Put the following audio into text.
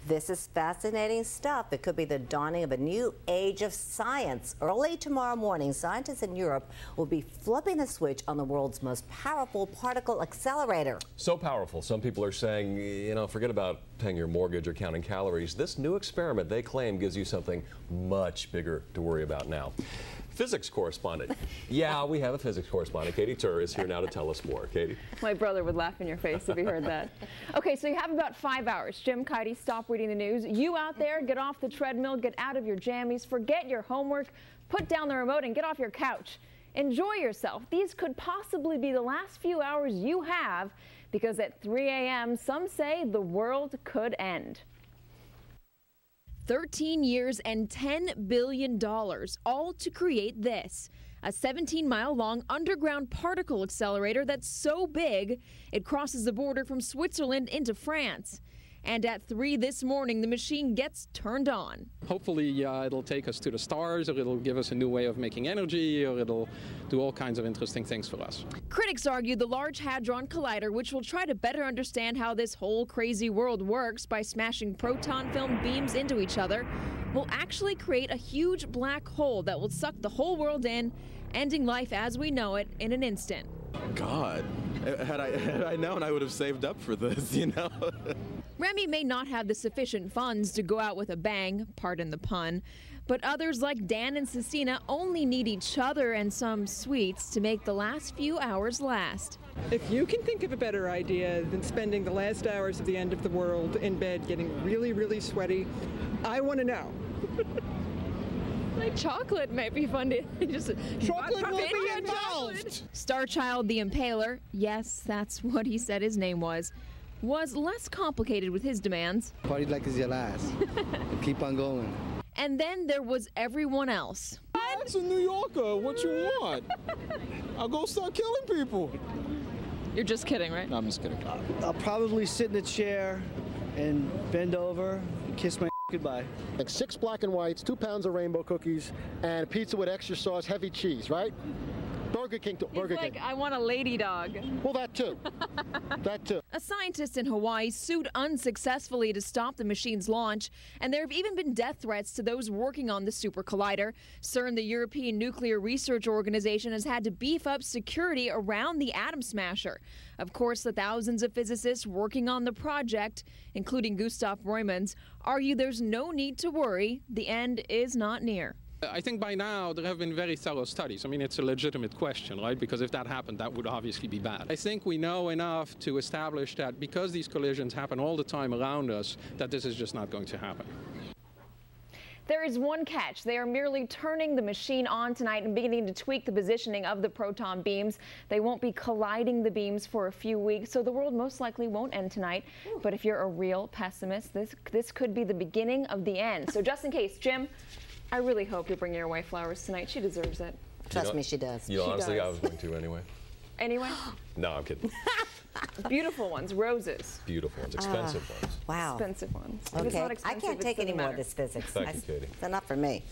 This is fascinating stuff. It could be the dawning of a new age of science. Early tomorrow morning, scientists in Europe will be flipping a switch on the world's most powerful particle accelerator. So powerful, some people are saying, you know, forget about paying your mortgage or counting calories. This new experiment, they claim, gives you something much bigger to worry about now. Physics correspondent. Yeah, we have a physics correspondent. Katie Tur is here now to tell us more. Katie? My brother would laugh in your face if he heard that. Okay, so you have about 5 hours. Jim, Katie, stop reading the news. You out there, get off the treadmill, get out of your jammies, forget your homework, put down the remote and get off your couch. Enjoy yourself. These could possibly be the last few hours you have, because at 3 a.m., some say the world could end. 13 years and $10 billion, all to create this. A 17-mile-long underground particle accelerator that's so big, it crosses the border from Switzerland into France. And at 3 this morning, the machine gets turned on. Hopefully it'll take us to the stars, or it'll give us a new way of making energy, or it'll do all kinds of interesting things for us. Critics argue the Large Hadron Collider, which will try to better understand how this whole crazy world works by smashing proton-film beams into each other, will actually create a huge black hole that will suck the whole world in, ending life as we know it in an instant. God, had I known, I would have saved up for this, you know. Remy may not have the sufficient funds to go out with a bang, pardon the pun, but others like Dan and Cecina only need each other and some sweets to make the last few hours last. If you can think of a better idea than spending the last hours of the end of the world in bed getting really, really sweaty, I want to know. Like chocolate might be fun to just... Chocolate will be involved! Starchild the Impaler, yes, that's what he said his name was less complicated with his demands. Party like it's your last. Keep on going. And then there was everyone else. That's a New Yorker. What you want? I'll go start killing people. You're just kidding, right? No, I'm just kidding. I'll probably sit in a chair and bend over and kiss my goodbye. Like 6 black and whites, 2 pounds of rainbow cookies, and pizza with extra sauce, heavy cheese, right? Burger King. He's like, I want a lady dog. Well, that too. That too. A scientist in Hawaii sued unsuccessfully to stop the machine's launch, and there have even been death threats to those working on the super collider. CERN, the European Nuclear Research Organization, has had to beef up security around the atom smasher. Of course, the thousands of physicists working on the project, including Gustav Roymans, argue there's no need to worry. The end is not near. I think by now there have been very thorough studies. I mean, it's a legitimate question, right? Because if that happened, that would obviously be bad. I think we know enough to establish that because these collisions happen all the time around us, that this is just not going to happen. There is one catch. They are merely turning the machine on tonight and beginning to tweak the positioning of the proton beams. They won't be colliding the beams for a few weeks, so the world most likely won't end tonight. But if you're a real pessimist, this could be the beginning of the end. So just in case, Jim, I really hope you bring your wife flowers tonight. She deserves it. Trust me, she does. You know, honestly, I was going to anyway. Anyway? No, I'm kidding. Beautiful ones, roses. Beautiful ones, expensive ones. Wow. Expensive ones. Okay. If it's not expensive, I can't take any more of this physics. Thank you, Katie. It's enough for me.